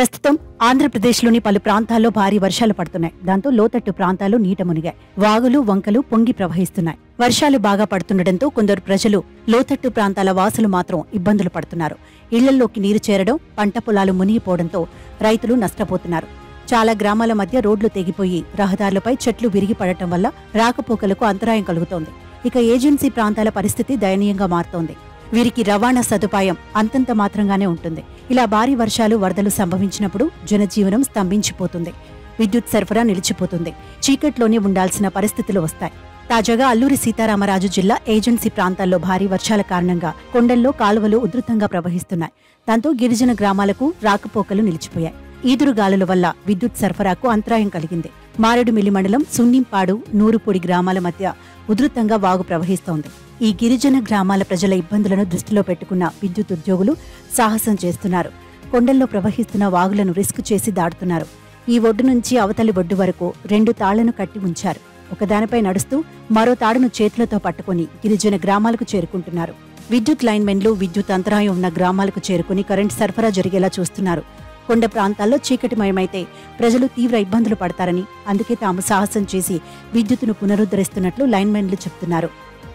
ప్రస్తుతం ఆంధ్రప్రదేశ్లోని పలు ప్రాంతాల్లో భారీ వర్షాలు పడుతున్నాయి. దాంతో లోతట్టు ప్రాంతాలు నీట మునిగాయి. వాగులు, వంకలు పొంగి ప్రవహిస్తున్నాయి. వర్షాలు బాగా పడుతుండటంతో కొందరు ప్రజలు, లోతట్టు ప్రాంతాల వాసులు మాత్రం ఇబ్బందులు పడుతున్నారు. ఇళ్లల్లోకి నీరు చేరడం, పంట పొలాలు మునిగిపోవడంతో రైతులు నష్టపోతున్నారు. చాలా గ్రామాల మధ్య రోడ్లు తెగిపోయి రహదారులపై చెట్లు విరిగి పడటం వల్ల రాకపోకలకు అంతరాయం కలుగుతోంది. ఇక ఏజెన్సీ ప్రాంతాల పరిస్థితి దయనీయంగా మారుతోంది. వీరికి రవాణా సదుపాయం అంతంత మాత్రంగానే ఉంటుంది. ఇలా భారీ వర్షాలు, వరదలు సంభవించినప్పుడు జనజీవనం స్తంభించిపోతుంది. విద్యుత్ సరఫరా నిలిచిపోతుంది. చీకట్లోనే ఉండాల్సిన పరిస్థితులు వస్తాయి. తాజాగా అల్లూరి సీతారామరాజు జిల్లా ఏజెన్సీ ప్రాంతాల్లో భారీ వర్షాల కారణంగా కొండల్లో కాలువలు ఉధృతంగా ప్రవహిస్తున్నాయి. దాంతో గిరిజన గ్రామాలకు రాకపోకలు నిలిచిపోయాయి. ఈదురుగాలుల వల్ల విద్యుత్ సరఫరాకు అంతరాయం కలిగింది. మారేడుమిల్లి మండలం సున్నింపాడు, నూరుపొడి గ్రామాల మధ్య ఉధృతంగా వాగు ప్రవహిస్తోంది. ఈ గిరిజన గ్రామాల ప్రజల ఇబ్బందులను దృష్టిలో పెట్టుకున్న విద్యుత్ ఉద్యోగులు సాహసం చేస్తున్నారు. కొండల్లో ప్రవహిస్తున్న వాగులను రిస్క్ చేసి దాటుతున్నారు. ఈ ఒడ్డు నుంచి అవతలి ఒడ్డు వరకు 2 తాళ్లను కట్టి ఉంచారు. ఒకదానిపై నడుస్తూ మరో తాడును చేతులతో పట్టుకుని గిరిజన గ్రామాలకు చేరుకుంటున్నారు. విద్యుత్ లైన్మెన్లు విద్యుత్ అంతరాయం ఉన్న గ్రామాలకు చేరుకుని కరెంట్ సరఫరా జరిగేలా చూస్తున్నారు. కొండ ప్రాంతాల్లో చీకటిమయమైతే ప్రజలు తీవ్ర ఇబ్బందులు పడతారని, అందుకే తాము సాహసం చేసి విద్యుత్తును పునరుద్ధరిస్తున్నట్లు లైన్మెన్లు చెబుతున్నారు.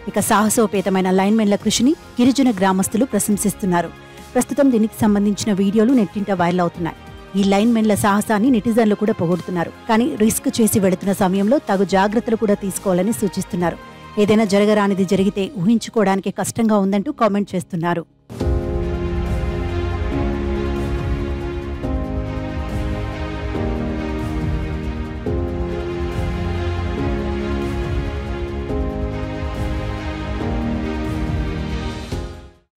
ఇక సాహసోపేతమైన లైన్మెన్ల కృషిని గిరిజన గ్రామస్తులు ప్రశంసిస్తున్నారు. ప్రస్తుతం దీనికి సంబంధించిన వీడియోలు నెట్టింట వైరల్ అవుతున్నాయి. ఈ లైన్మెన్ల సాహసాన్ని నెటిజన్లు కూడా పొగుడుతున్నారు. కానీ రిస్క్ చేసి వెళుతున్న సమయంలో తగు జాగ్రత్తలు కూడా తీసుకోవాలని సూచిస్తున్నారు. ఏదైనా జరగరానిది జరిగితే ఊహించుకోవడానికి కష్టంగా ఉందంటూ కామెంట్ చేస్తున్నారు.